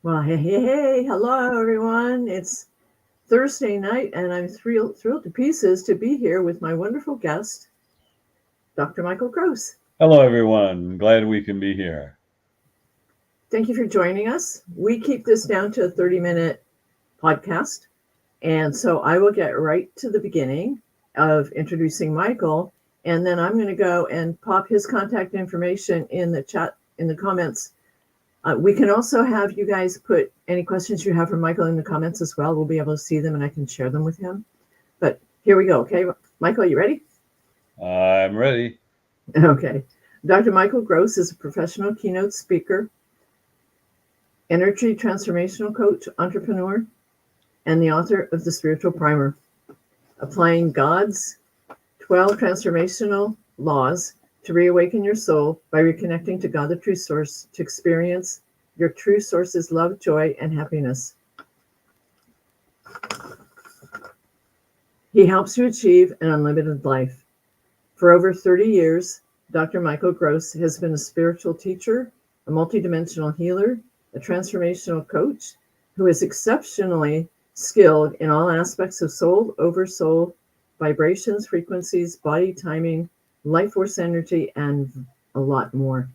Well, hey, hello everyone. It's Thursday night, and I'm thrilled to pieces to be here with my wonderful guest, Dr. Michael Gross. Hello, everyone. Glad we can be here. Thank you for joining us. We keep this down to a 30-minute podcast, and so I will get right to the beginning of introducing Michael, and then I'm going to go and pop his contact information in the chat, in the comments. We can also have you guys put any questions you have for Michael in the comments as well. We'll be able to see them and I can share them with him. But here we go. Okay, Michael, you ready? I'm ready. Okay. Dr. Michael Gross is a professional keynote speaker, energy transformational coach, entrepreneur, and the author of The Spiritual Primer, applying God's 12 transformational laws to reawaken your soul by reconnecting to God, the true source, to experience your true source's love, joy, and happiness. He helps you achieve an unlimited life. For over 30 years, Dr. Michael Gross has been a spiritual teacher, a multidimensional healer, a transformational coach who is exceptionally skilled in all aspects of soul, oversoul, vibrations, frequencies, body timing, life force energy, and a lot more.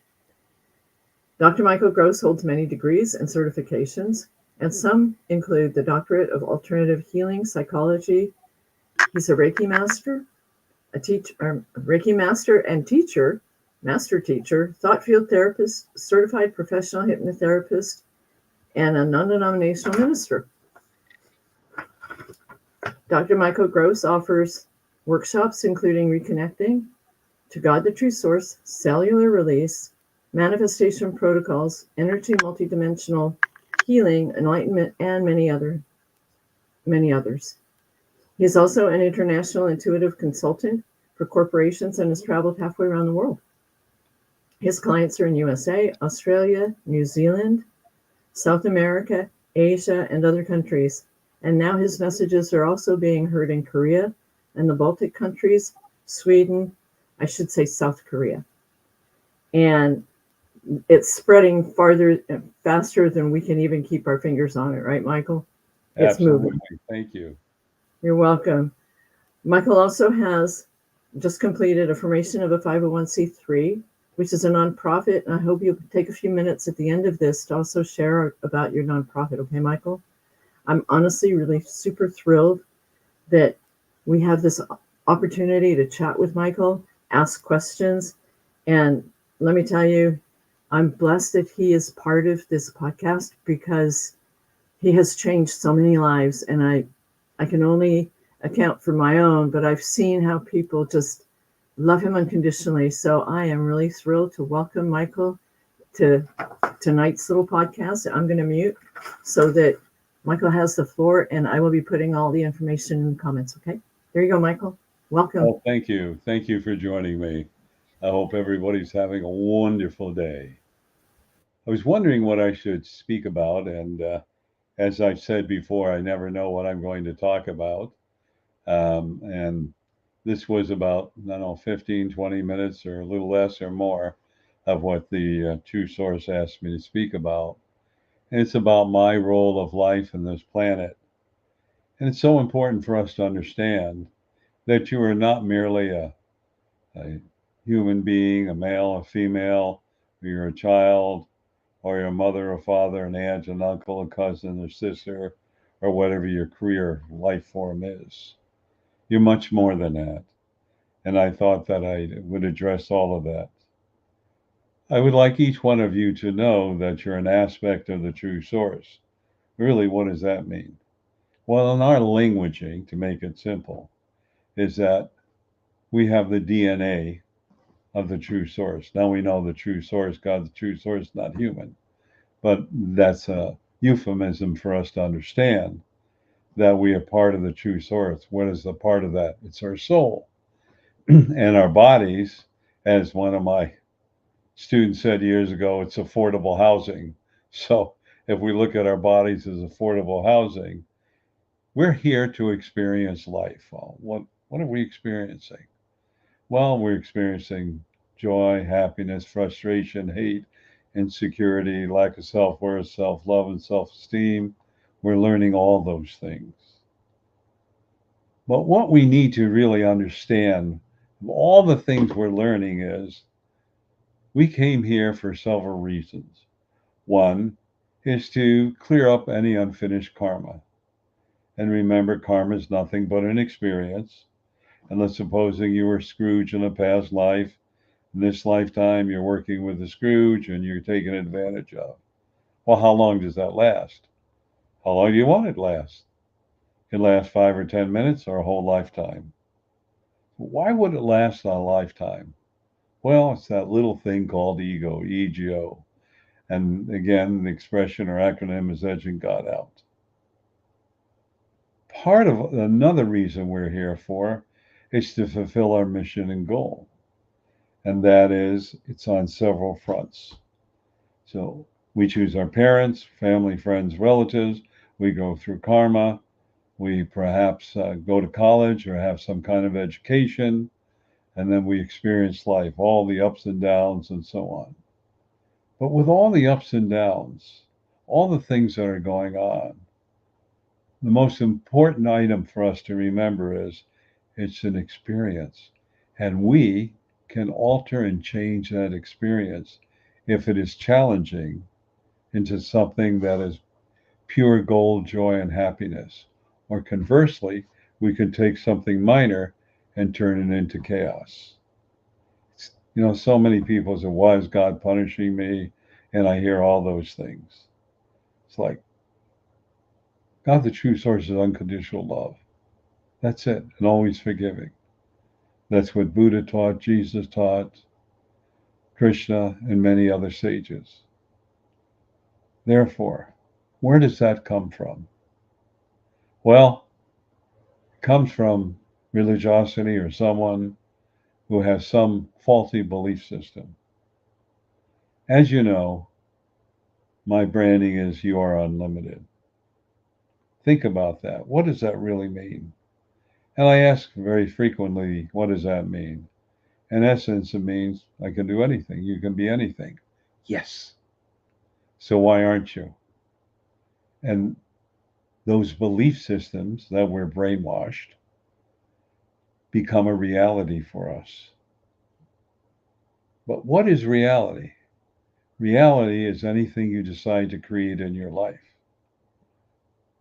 Dr. Michael Gross holds many degrees and certifications, and some include the Doctorate of Alternative Healing Psychology. He's a Reiki master, Reiki master and teacher, master teacher, thought field therapist, certified professional hypnotherapist, and a non-denominational minister. Dr. Michael Gross offers workshops including reconnecting to God, the true source, cellular release, manifestation protocols, energy multidimensional healing, enlightenment, and many others. He is also an international intuitive consultant for corporations and has traveled halfway around the world. His clients are in USA, Australia, New Zealand, South America, Asia, and other countries. And now his messages are also being heard in Korea and the Baltic countries, Sweden, I should say South Korea. And it's spreading farther, faster than we can even keep our fingers on it, right, Michael? It's moving. Absolutely. Thank you. You're welcome. Michael also has just completed a formation of a 501c3, which is a nonprofit. And I hope you'll take a few minutes at the end of this to also share about your nonprofit. Okay, Michael? I'm honestly really super thrilled that we have this opportunity to chat with Michael, ask questions. And let me tell you, I'm blessed that he is part of this podcast because he has changed so many lives. And I can only account for my own, but I've seen how people just love him unconditionally. So I am really thrilled to welcome Michael to tonight's little podcast. I'm going to mute so that Michael has the floor, and I will be putting all the information in the comments. Okay, there you go, Michael. Welcome. Oh, thank you. Thank you for joining me. I hope everybody's having a wonderful day. I was wondering what I should speak about, and as I've said before, I never know what I'm going to talk about. And this was about, I don't know, 15, 20 minutes or a little less or more of what the True Source asked me to speak about. And it's about my role of life in this planet. And it's so important for us to understand that you are not merely a human being, a male, a female, or you're a child, or your mother or father, an aunt, an uncle, a cousin, or sister, or whatever your career life form is. You're much more than that. And I thought that I would address all of that. I would like each one of you to know that you're an aspect of the true source. Really, what does that mean? Well, in our languaging, to make it simple, is that we have the DNA of the true source. Now we know the true source, God, the true source, not human. But that's a euphemism for us to understand that we are part of the true source. What is the part of that? It's our soul. And our bodies, as one of my students said years ago, it's affordable housing. So if we look at our bodies as affordable housing, we're here to experience life. Well, what are we experiencing? Well, we're experiencing joy, happiness, frustration, hate, insecurity, lack of self-worth, self-love, and self-esteem. We're learning all those things. But what we need to really understand of all the things we're learning is we came here for several reasons. One is to clear up any unfinished karma. And remember, karma is nothing but an experience. And let's supposing you were Scrooge in a past life. In this lifetime, you're working with the Scrooge and you're taken advantage of. Well, how long does that last? How long do you want it to last? It can last 5 or 10 minutes or a whole lifetime. Why would it last a lifetime? Well, it's that little thing called ego, ego. And again, the expression or acronym is edging God out. Part of another reason we're here for is to fulfill our mission and goal. And that is, it's on several fronts. So we choose our parents, family, friends, relatives. We go through karma. We perhaps go to college or have some kind of education. And then we experience life, all the ups and downs and so on. But with all the ups and downs, all the things that are going on, the most important item for us to remember is it's an experience. And we can alter and change that experience if it is challenging into something that is pure gold, joy, and happiness. Or conversely, we can take something minor and turn it into chaos. You know, so many people say, why is God punishing me? And I hear all those things. It's like, God, the true source is unconditional love. That's it, and always forgiving. That's what Buddha taught, Jesus taught, Krishna, and many other sages. Therefore, where does that come from? Well, it comes from religiosity or someone who has some faulty belief system. As you know, my branding is you are unlimited. Think about that. What does that really mean? And I ask very frequently, what does that mean? In essence, it means I can do anything. You can be anything. Yes. So why aren't you? And those belief systems that we're brainwashed become a reality for us. But what is reality? Reality is anything you decide to create in your life.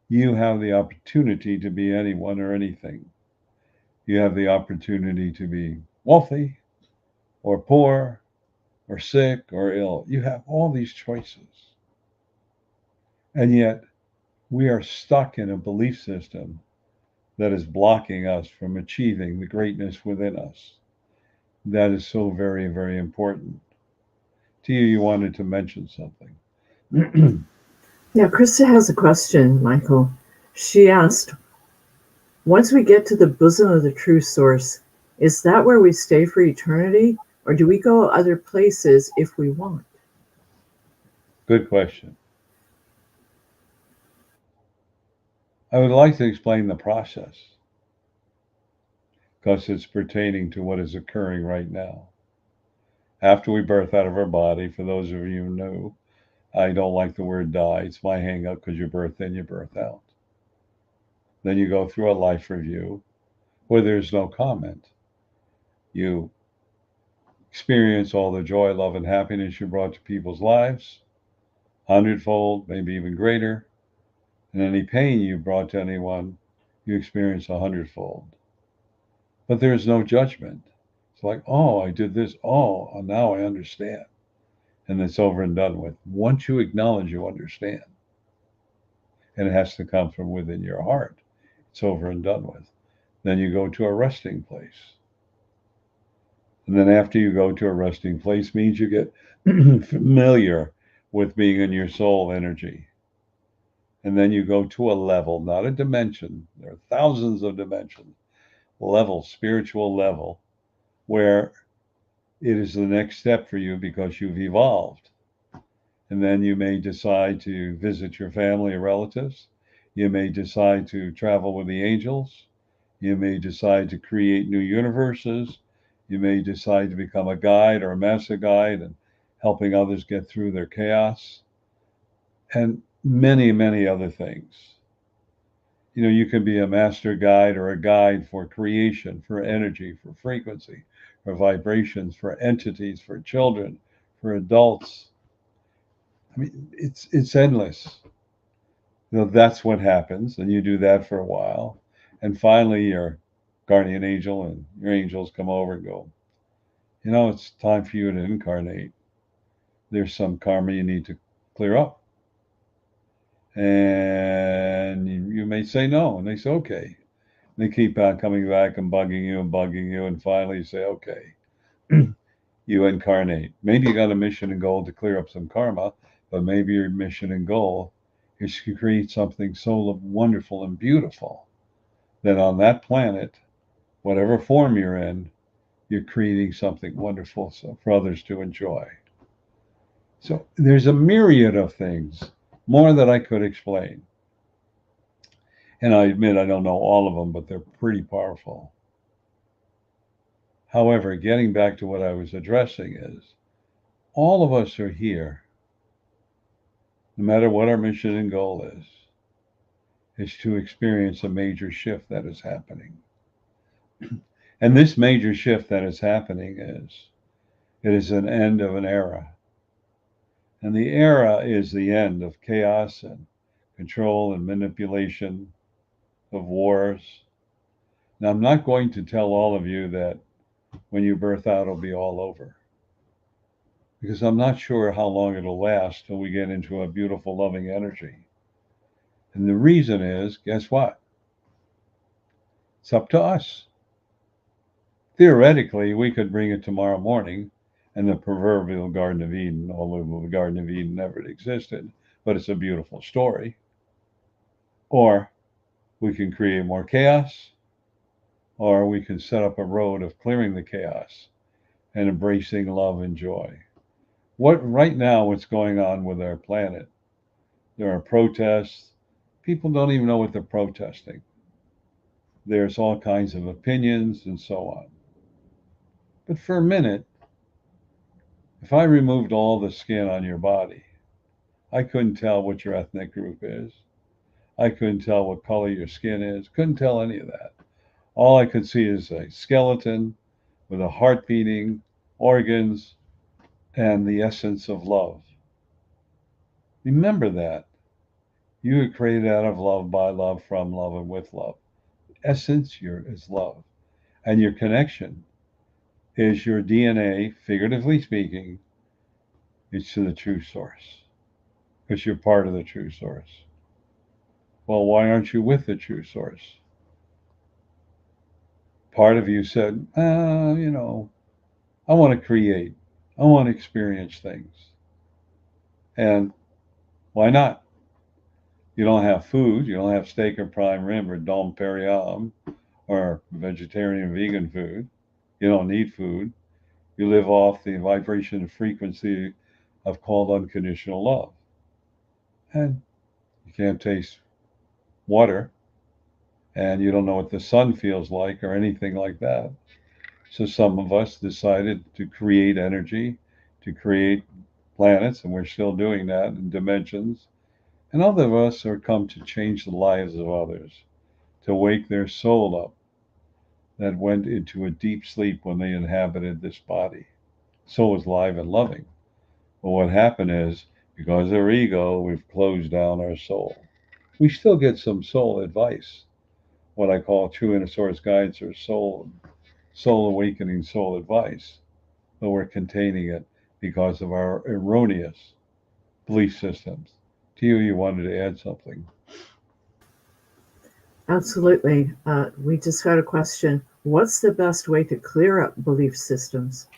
You have the opportunity to be anyone or anything. You have the opportunity to be wealthy or poor or sick or ill. You have all these choices. And yet we are stuck in a belief system that is blocking us from achieving the greatness within us. That is so very, very important. Tia, you wanted to mention something. Yeah, Krista has a question, Michael. She asked, once we get to the bosom of the true source, is that where we stay for eternity, or do we go other places if we want? Good question. I would like to explain the process because it's pertaining to what is occurring right now. After we birth out of our body, for those of you who know, I don't like the word die. It's my hang up because you birth in, you birth out. Then you go through a life review where there's no comment. You experience all the joy, love, and happiness you brought to people's lives, 100-fold, maybe even greater. And any pain you brought to anyone, you experience 100-fold. But there's no judgment. It's like, oh, I did this. Oh, now I understand. And it's over and done with. Once you acknowledge you understand, and it has to come from within your heart, it's over and done with. Then you go to a resting place. And then after you go to a resting place means you get familiar with being in your soul energy. And then you go to a level, not a dimension. There are thousands of dimensions. Level, spiritual level, where it is the next step for you because you've evolved. And then you may decide to visit your family or relatives. You may decide to travel with the angels. You may decide to create new universes. You may decide to become a guide or a master guide and helping others get through their chaos, and many, many other things. You can be a master guide or a guide for creation, for energy, for frequency, for vibrations, for entities, for children, for adults. I mean, it's endless. That's what happens, and you do that for a while, and finally your guardian angel and your angels come over and go, it's time for you to incarnate. There's some karma you need to clear up. And you may say no, and they say, okay. They keep on coming back and bugging you, and finally you say, okay, you incarnate. Maybe you got a mission and goal to clear up some karma, but maybe your mission and goal is to create something so wonderful and beautiful that on that planet, whatever form you're in, you're creating something wonderful for others to enjoy. So there's a myriad of things, more that I could explain. And I admit I don't know all of them, but they're pretty powerful. However, getting back to what I was addressing is, all of us are here, no matter what our mission and goal is to experience a major shift that is happening. And this major shift that is happening it is an end of an era. And the era is the end of chaos and control and manipulation, of wars. Now, I'm not going to tell all of you that when you birth out, it'll be all over, because I'm not sure how long it'll last till we get into a beautiful, loving energy. And the reason is, guess what? It's up to us. Theoretically, we could bring it tomorrow morning and the proverbial Garden of Eden, although the Garden of Eden never existed, but it's a beautiful story. Or we can create more chaos, or we can set up a road of clearing the chaos and embracing love and joy. Right now, what's going on with our planet? There are protests. People don't even know what they're protesting. There's all kinds of opinions and so on. But for a minute, if I removed all the skin on your body, I couldn't tell what your ethnic group is. I couldn't tell what color your skin is. Couldn't tell any of that. All I could see is a skeleton with a heart beating, organs, and the essence of love. Remember that. You were created out of love, by love, from love, and with love. Essence is love. And your connection is your DNA, figuratively speaking, it's to the true source. Because you're part of the true source. Well, why aren't you with the true source? Part of you said, I want to create. I want to experience things. And why not? You don't have food. You don't have steak or prime rib or Dom Perignon or vegetarian and vegan food. You don't need food. You live off the vibration and frequency of called unconditional love. And you can't taste water, and you don't know what the sun feels like or anything like that. So some of us decided to create energy, to create planets, and we're still doing that in dimensions. And other of us are come to change the lives of others, to wake their soul up that went into a deep sleep when they inhabited this body. Soul is live and loving. But what happened is, because of our ego, we've closed down our soul. We still get some soul advice, what I call true inner source guidance or soul awakening soul advice, but we're containing it because of our erroneous belief systems. To you wanted to add something. Absolutely. We just got a question. What's the best way to clear up belief systems?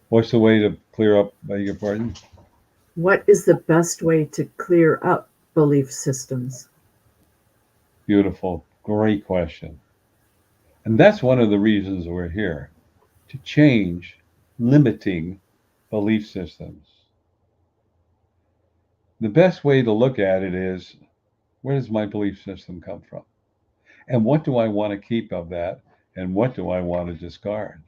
What's the way to clear up, beg your pardon? What is the best way to clear up belief systems? Beautiful. Great question. And that's one of the reasons we're here, to change limiting belief systems. The best way to look at it is, where does my belief system come from? And what do I want to keep of that? And what do I want to discard?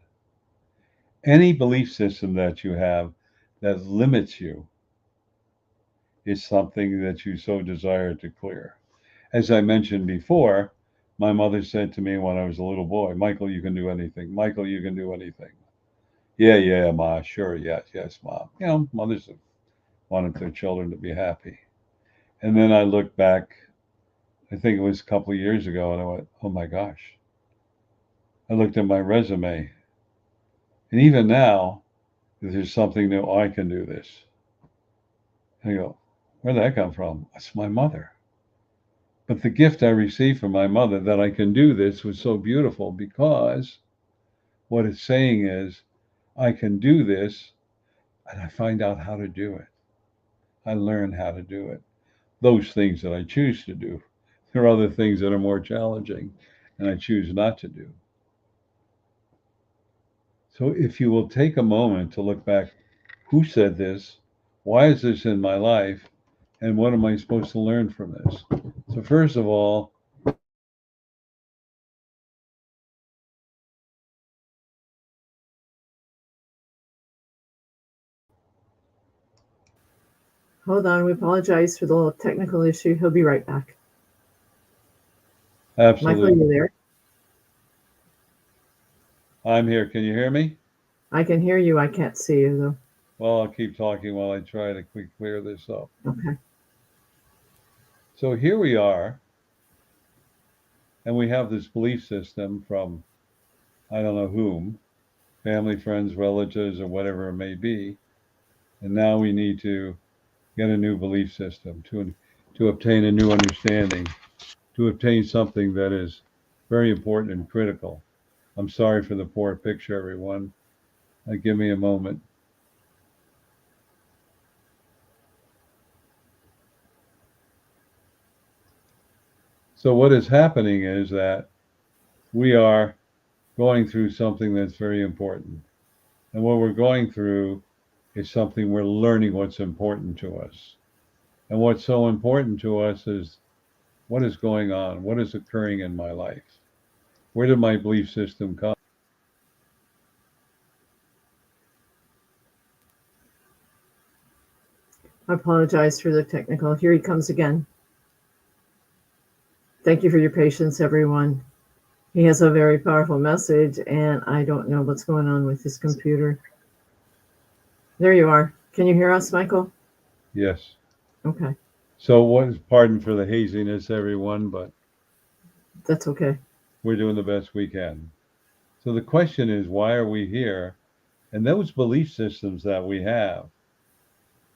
Any belief system that you have that limits you is something that you so desire to clear. As I mentioned before, my mother said to me when I was a little boy, Michael, you can do anything. Michael, you can do anything. Yeah, yeah, Ma, sure, yes, yes, Mom. You know, mothers have wanted their children to be happy. And then I looked back, I think it was a couple of years ago, and I went, oh my gosh. I looked at my resume. And even now, if there's something new, I can do this. And I go, where'd that come from? It's my mother. But the gift I received from my mother that I can do this was so beautiful because what it's saying is, I can do this and I find out how to do it. I learn how to do it. Those things that I choose to do. There are other things that are more challenging and I choose not to do. So if you will take a moment to look back, who said this? Why is this in my life? And what am I supposed to learn from this? So first of all, Hold on, we apologize for the little technical issue. He'll be right back. Michael, are absolutely. you there? I'm here. Can you hear me? I can hear you. I can't see you, though. Well, I'll keep talking while I try to clear this up. Okay. So here we are, and we have this belief system from I don't know whom, family, friends, relatives, or whatever it may be. And now we need to get a new belief system to obtain a new understanding, to obtain something that is very important and critical. I'm sorry for the poor picture, everyone. Give me a moment. So what is happening is that we are going through something that's very important. And what we're going through is something we're learning what's important to us. And what's so important to us is what is going on? What is occurring in my life? Where did my belief system come? I apologize for the technical. Here he comes again. Thank you for your patience, everyone. He has a very powerful message, and I don't know what's going on with his computer. There you are. Can you hear us, Michael? Yes. Okay, So pardon for the haziness, everyone, but that's okay. we're doing the best we can. So the question is, why are we here? And those belief systems that we have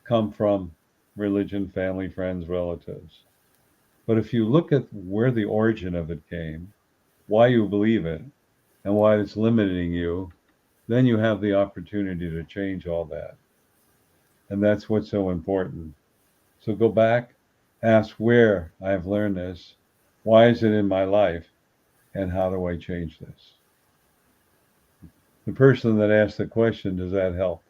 come from religion, family, friends, relatives. But if you look at where the origin of it came, why you believe it, and why it's limiting you, then you have the opportunity to change all that. And that's what's so important. So go back, ask where I have learned this, why is it in my life, and how do I change this? The person that asked the question, does that help?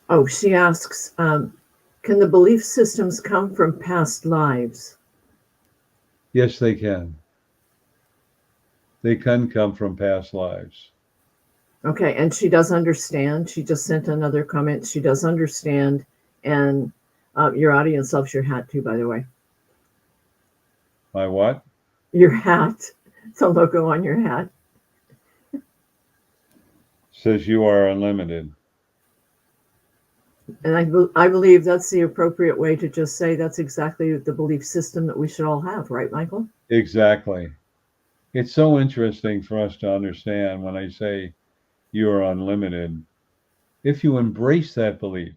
Oh, she asks, can the belief systems come from past lives? Yes, they can. They can come from past lives. Okay, and she does understand. She just sent another comment. She does understand. And your audience loves your hat too, by the way. My what? Your hat, the logo on your hat. Says you are unlimited. And I believe that's the appropriate way to just say that's exactly the belief system that we should all have, right, Michael? Exactly. It's so interesting for us to understand when I say you are unlimited. If you embrace that belief,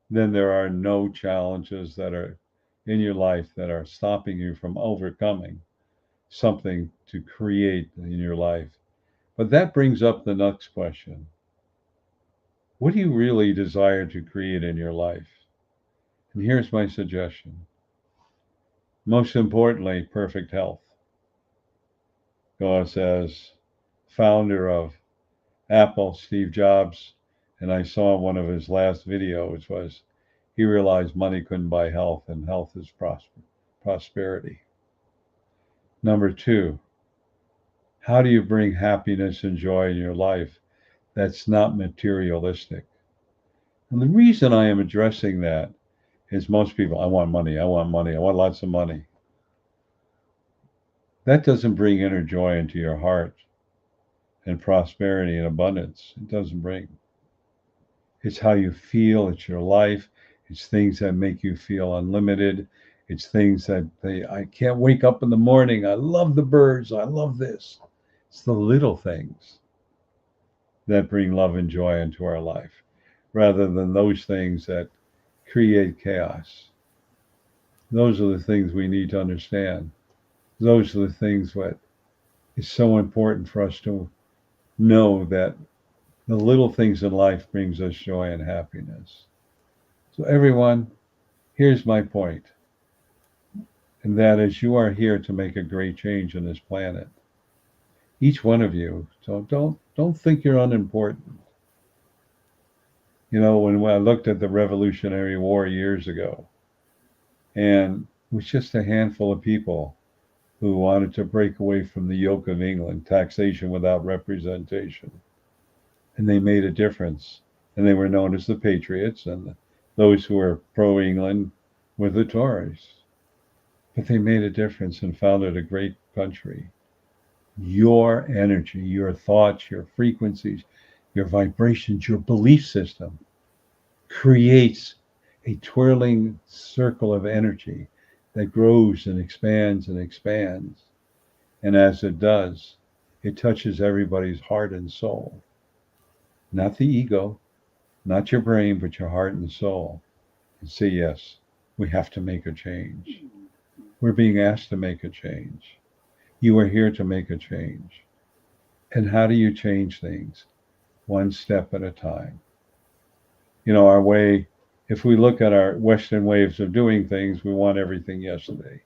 then there are no challenges that are in your life that are stopping you from overcoming something to create in your life. But that brings up the next question. What do you really desire to create in your life? And here's my suggestion. Most importantly, perfect health. Because as founder of Apple, Steve Jobs, and I saw one of his last videos was he realized money couldn't buy health, and health is prosperity. Number two, How do you bring happiness and joy in your life that's not materialistic? And the reason I am addressing that is most people, I want money, I want money, I want lots of money. That doesn't bring inner joy into your heart and prosperity and abundance. It doesn't bring. It's how you feel, it's your life, it's things that make you feel unlimited. It's things that I can't wake up in the morning. I love the birds. I love this. It's the little things that bring love and joy into our life rather than those things that create chaos. Those are the things we need to understand. Those are the things that is so important for us to know, that the little things in life brings us joy and happiness. So everyone, here's my point, and that is you are here to make a great change on this planet. Each one of you. So don't think you're unimportant. You know, when I looked at the Revolutionary War years ago, and it was just a handful of people who wanted to break away from the yoke of England, taxation without representation. And they made a difference. And they were known as the Patriots, and those who were pro-England were the Tories. But they made a difference and founded a great country. Your energy, your thoughts, your frequencies, your vibrations, your belief system creates a twirling circle of energy that grows and expands and expands. And as it does, it touches everybody's heart and soul. Not the ego, not your brain, but your heart and soul. And say, yes, we have to make a change. We're being asked to make a change. You are here to make a change. And how do you change things? One step at a time. You know, our way, if we look at our Western ways of doing things, we want everything yesterday.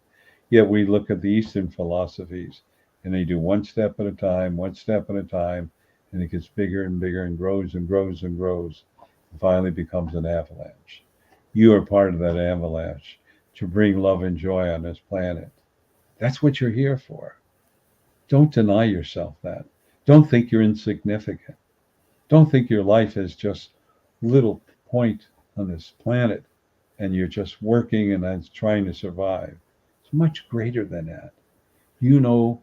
Yet we look at the Eastern philosophies, and they do one step at a time, one step at a time, and it gets bigger and bigger and grows and grows and grows, and finally becomes an avalanche. You are part of that avalanche to bring love and joy on this planet. That's what you're here for. Don't deny yourself that. Don't think you're insignificant. Don't think your life is just little point on this planet and you're just working and that's trying to survive. It's much greater than that. You know,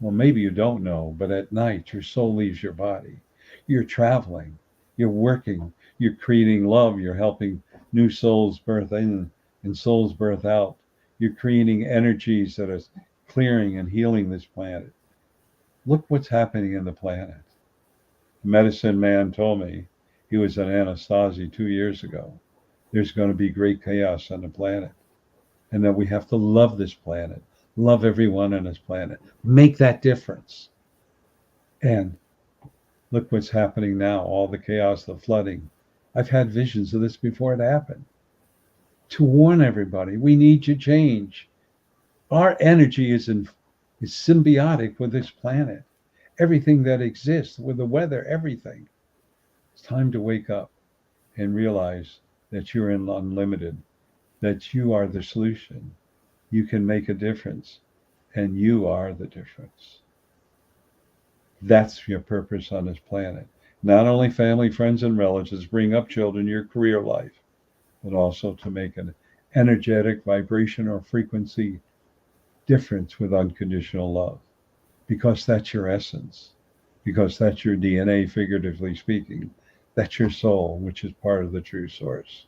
well, maybe you don't know, but at night your soul leaves your body. You're traveling, you're working, you're creating love, you're helping new souls birth in and souls birth out. You're creating energies that are clearing and healing this planet. Look what's happening in the planet. A medicine man told me, he was in Anasazi 2 years ago, there's going to be great chaos on the planet, and that we have to love this planet, love everyone on this planet, make that difference. And look what's happening now, all the chaos, the flooding. I've had visions of this before it happened. To warn everybody, we need to change. Our energy is symbiotic with this planet. Everything that exists, with the weather, everything. It's time to wake up and realize that you're unlimited, that you are the solution. You can make a difference, and you are the difference. That's your purpose on this planet. Not only family, friends, and relatives, bring up children, your career life, but also to make an energetic vibration or frequency difference with unconditional love. Because that's your essence, because that's your DNA, figuratively speaking. That's your soul, which is part of the true source.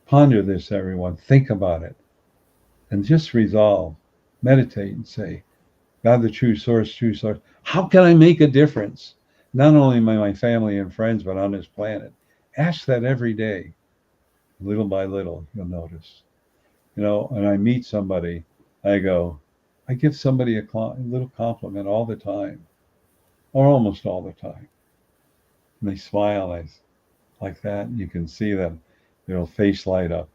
Ponder this, everyone. Think about it. And just resolve, meditate, and say, God, the true source, how can I make a difference? Not only my family and friends, but on this planet. Ask that every day. Little by little, you'll notice. You know, when I meet somebody, I give somebody a little compliment all the time, or almost all the time. And they smile like that, and you can see them, their face light up.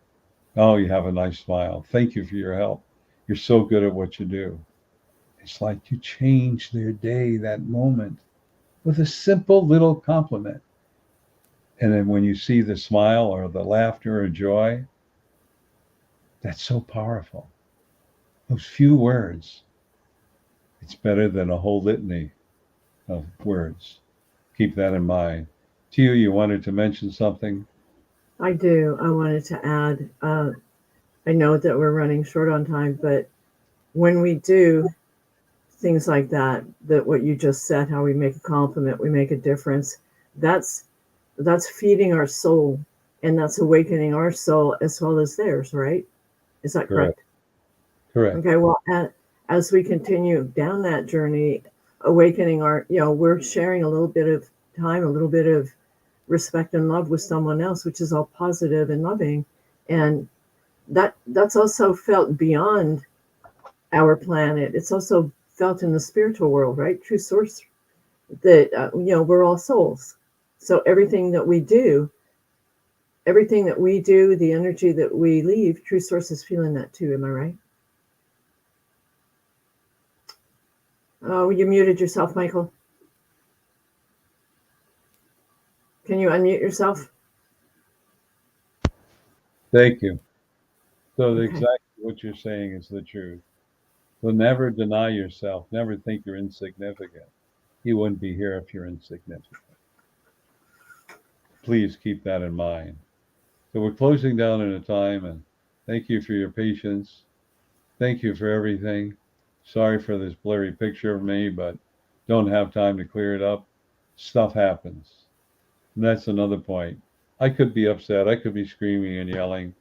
Oh, you have a nice smile. Thank you for your help. You're so good at what you do. It's like you change their day, that moment, with a simple little compliment. And then when you see the smile or the laughter or joy, that's so powerful. Those few words. It's better than a whole litany of words. Keep that in mind. Tia, you wanted to mention something? I do. I wanted to add, I know that we're running short on time, but when we do things like that, that what you just said, how we make a compliment, we make a difference, that's feeding our soul, and that's awakening our soul as well as theirs, right? Is that Correct. correct? Correct. Okay, well, as we continue down that journey, awakening our, we're sharing a little bit of time, a little bit of respect and love with someone else, which is all positive and loving. And that's also felt beyond our planet. It's also felt in the spiritual world, right? True source, that, we're all souls. So everything that we do, the energy that we leave, True Source is feeling that too. Am I right? Oh, you muted yourself, Michael. Can you unmute yourself? Thank you. So Okay. exactly what you're saying is the truth. So never deny yourself. Never think you're insignificant. You wouldn't be here if you're insignificant. Please keep that in mind. So we're closing down in a time, and thank you for your patience. Thank you for everything. Sorry for this blurry picture of me, but don't have time to clear it up. Stuff happens. And that's another point. I could be upset. I could be screaming and yelling.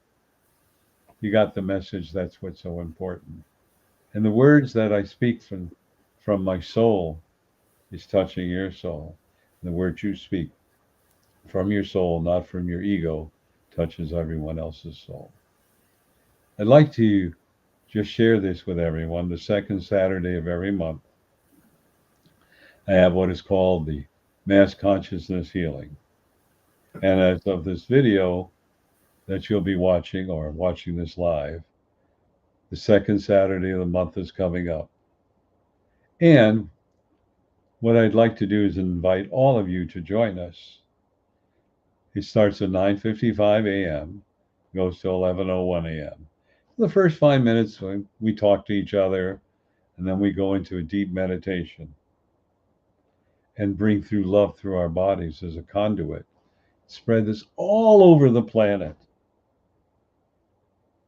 You got the message. That's what's so important. And the words that I speak from my soul is touching your soul. And the words you speak from your soul, not from your ego, touches everyone else's soul. I'd like to just share this with everyone. The second Saturday of every month, I have what is called the Mass Consciousness Healing. And as of this video that you'll be watching or watching this live, the second Saturday of the month is coming up. And what I'd like to do is invite all of you to join us. It starts at 9:55 a.m., goes to 11:01 a.m. The first 5 minutes, we talk to each other, and then we go into a deep meditation and bring through love through our bodies as a conduit. Spread this all over the planet.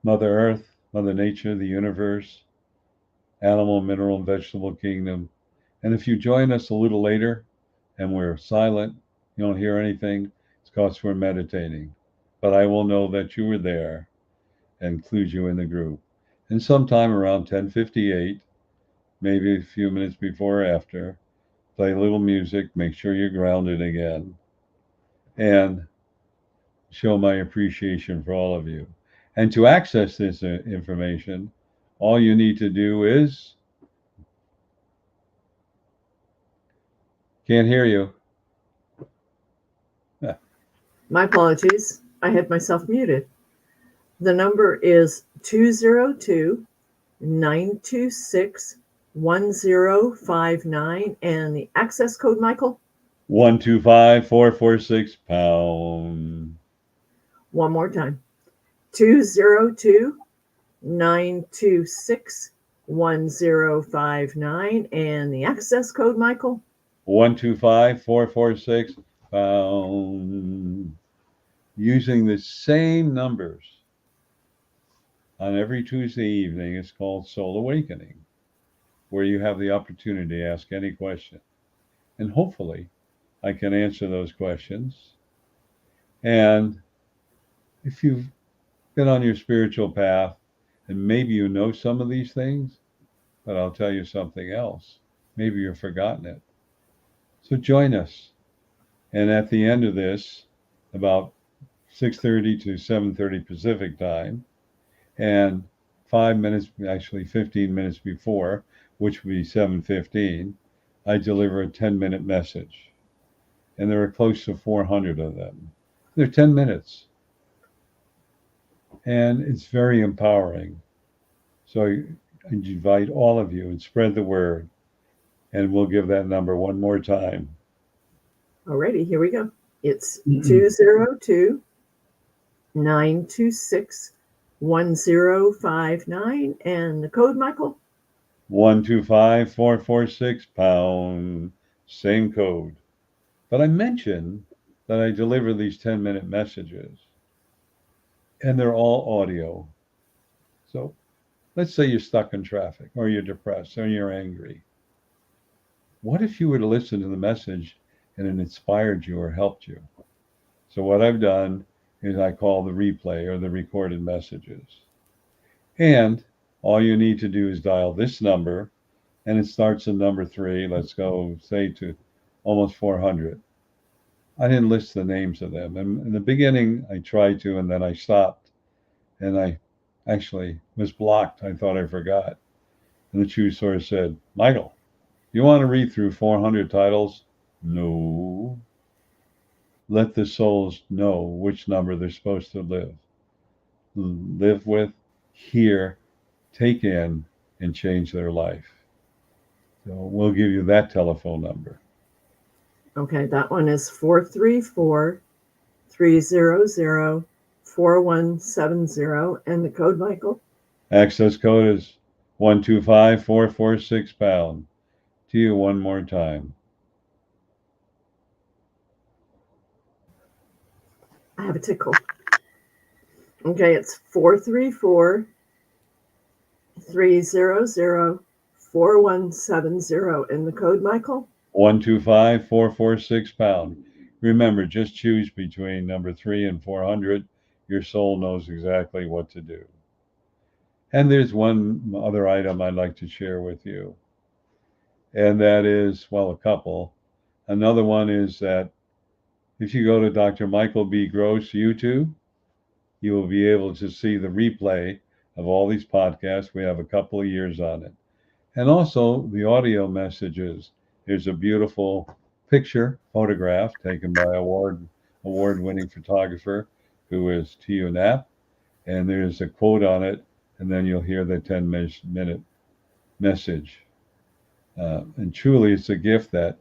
Mother Earth, Mother Nature, the universe, animal, mineral, and vegetable kingdom. And if you join us a little later and we're silent, you don't hear anything, it's because we're meditating. But I will know that you were there and include you in the group. And sometime around 10:58, maybe a few minutes before or after, play a little music, make sure you're grounded again, and show my appreciation for all of you. And to access this information, all you need to do is, can't hear you. My apologies. I had myself muted. The number is 202-926-1059. And the access code, Michael? 125446#. One more time. 202-926-1059. And the access code, Michael? 125446#. Using the same numbers on every Tuesday evening, it's called Soul Awakening, where you have the opportunity to ask any question. And hopefully, I can answer those questions. And if you've been on your spiritual path, and maybe you know some of these things, but I'll tell you something else. Maybe you've forgotten it. So join us. And at the end of this, about 6:30 to 7:30 Pacific time, and 5 minutes, actually 15 minutes before, which would be 7:15, I deliver a 10-minute message. And there are close to 400 of them. They're 10 minutes. And it's very empowering. So I invite all of you and spread the word. And we'll give that number one more time. Alrighty, here we go. It's 202-926-1059. And the code, Michael? 125-446-pound. Same code. But I mentioned that I deliver these 10-minute messages, and they're all audio. So let's say you're stuck in traffic, or you're depressed, or you're angry. What if you were to listen to the message and it inspired you or helped you? So what I've done is I call the replay or the recorded messages. And all you need to do is dial this number, and it starts at number 3. Let's go, say, to almost 400. I didn't list the names of them. And in the beginning, I tried to, and then I stopped. And I actually was blocked. I thought I forgot. And the true source said, Michael, you want to read through 400 titles? No. Let the souls know which number they're supposed to live with, hear, take in, and change their life. So we'll give you that telephone number. Okay, that one is 434-300-4170. And the code, Michael? Access code is 125-446-pound. To you one more time. I have a tickle. Okay, it's 434-300-4170. And the code, Michael? 125-446-pound. Remember, just choose between number 3 and 400. Your soul knows exactly what to do. And there's one other item I'd like to share with you. And that is, well, a couple. Another one is that if you go to Dr. Michael B. Gross YouTube, you will be able to see the replay of all these podcasts. We have a couple of years on it. And also the audio messages. There's a beautiful photograph taken by award-winning photographer who is T.U. Knapp. And there's a quote on it, and then you'll hear the 10-minute message. And truly, it's a gift that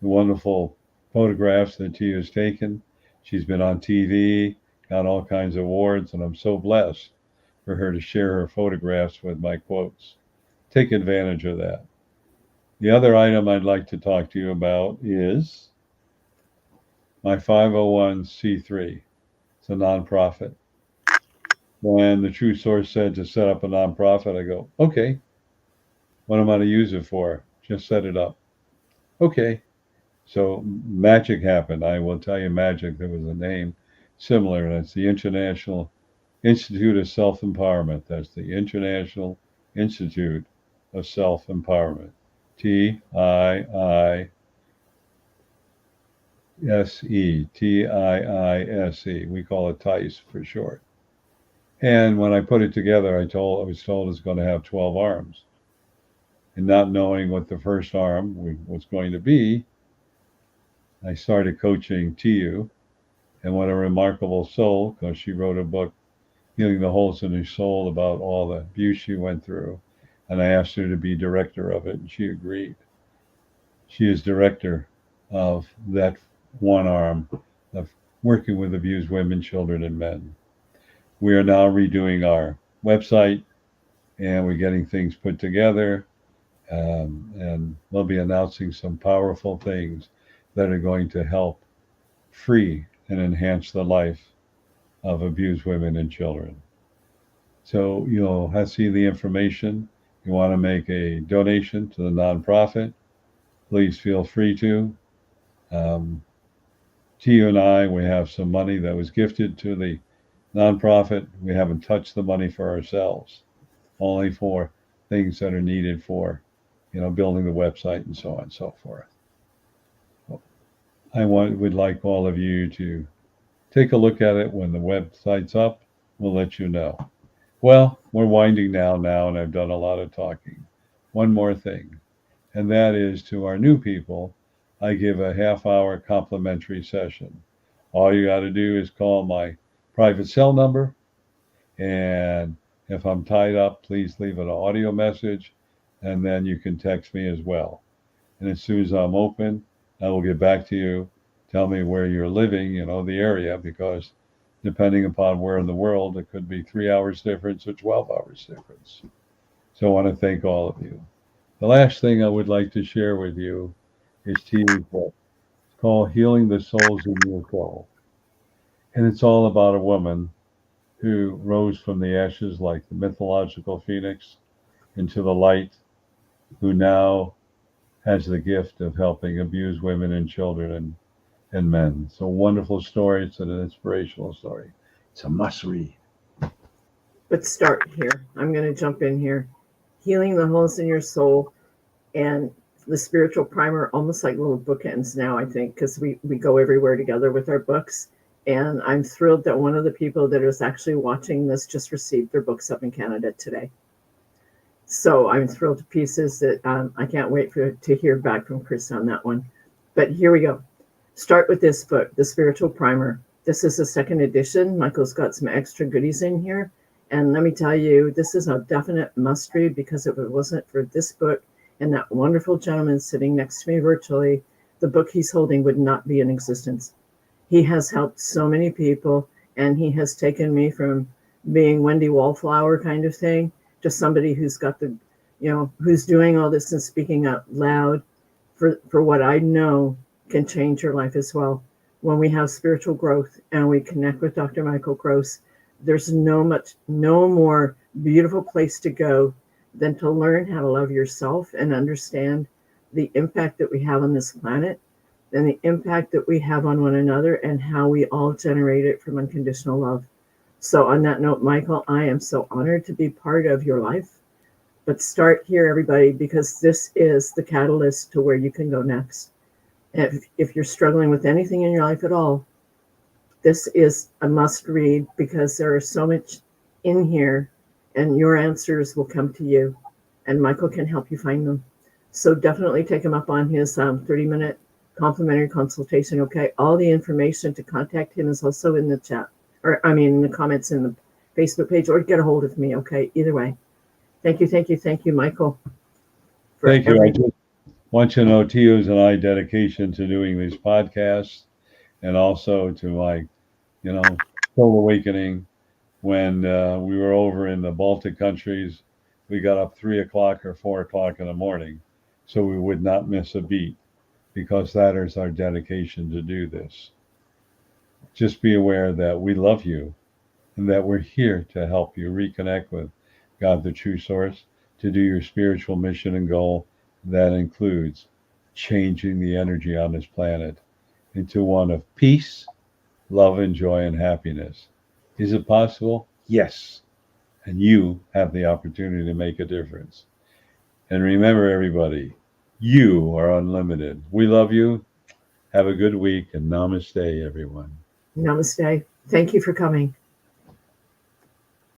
the wonderful photographs that Tia has taken. She's been on TV, got all kinds of awards, and I'm so blessed for her to share her photographs with my quotes. Take advantage of that. The other item I'd like to talk to you about is my 501c3. It's a nonprofit. When the True Source said to set up a nonprofit, I go, okay, what am I to use it for? Just set it up. Okay. So magic happened. I will tell you magic. There was a name similar. That's the International Institute of Self-Empowerment. That's the International Institute of Self-Empowerment. TIISE. TIISE. We call it TICE for short. And when I put it together, I was told it's going to have 12 arms. And not knowing what the first arm was going to be, I started coaching Tiu. And what a remarkable soul, because she wrote a book, Healing the Holes in Her Soul, about all the abuse she went through. And I asked her to be director of it, and she agreed. She is director of that one arm of working with abused women, children, and men. We are now redoing our website, and we're getting things put together. And we'll be announcing some powerful things that are going to help free and enhance the life of abused women and children. So you'll have to see the information. You want to make a donation to the nonprofit, please feel free to. Tia and I, we have some money that was gifted to the nonprofit. We haven't touched the money for ourselves, only for things that are needed for, building the website and so on and so forth. Would like all of you to take a look at it when the website's up. We'll let you know. Well, we're winding down now, and I've done a lot of talking. One more thing, and that is to our new people, I give a half-hour complimentary session. All you got to do is call my private cell number, and if I'm tied up, please leave an audio message, and then you can text me as well. And as soon as I'm open, I will get back to you. Tell me where you're living, the area, because depending upon where in the world, it could be 3 hours difference or 12 hours difference. So I want to thank all of you. The last thing I would like to share with you is Tia's book. It's called Healing the Souls in Your Soul. And it's all about a woman who rose from the ashes like the mythological phoenix into the light, who now has the gift of helping abused women and children and men. It's a wonderful story. It's an inspirational story. It's a must read. But start here. I'm going to jump in here. Healing the Holes in Your Soul and the Spiritual Primer, almost like little bookends now, I think, because we go everywhere together with our books. And I'm thrilled that one of the people that is actually watching this just received their books up in Canada today. So I'm thrilled to pieces that I can't wait to hear back from Chris on that one. But here we go. Start with this book, The Spiritual Primer. This is the second edition. Michael's got some extra goodies in here. And let me tell you, this is a definite must read, because if it wasn't for this book and that wonderful gentleman sitting next to me virtually, the book he's holding would not be in existence. He has helped so many people, and he has taken me from being Wendy Wallflower kind of thing to somebody who's got the, who's doing all this and speaking out loud for what I know can change your life as well. When we have spiritual growth and we connect with Dr. Michael Gross, there's no more beautiful place to go than to learn how to love yourself and understand the impact that we have on this planet and the impact that we have on one another and how we all generate it from unconditional love. So on that note, Michael, I am so honored to be part of your life. But start here, everybody, because this is the catalyst to where you can go next. If you're struggling with anything in your life at all, this is a must read, because there is so much in here and your answers will come to you, and Michael can help you find them. So definitely take him up on his 30-minute complimentary consultation. Okay. All the information to contact him is also in the chat, in the comments in the Facebook page, or get a hold of me. Okay. Either way. Thank you, Michael. Thank you. I just want you to know Tio's and I dedication to doing these podcasts, and also to my, soul awakening. When we were over in the Baltic countries, we got up 3 o'clock or 4 o'clock in the morning so we would not miss a beat, because that is our dedication to do this. Just be aware that we love you and that we're here to help you reconnect with God, the true source, to do your spiritual mission and goal. That includes changing the energy on this planet into one of peace, love, and joy and happiness. Is it possible? Yes. And you have the opportunity to make a difference. And remember, everybody, you are unlimited. We love you. Have a good week, and namaste, everyone. Namaste. Thank you for coming.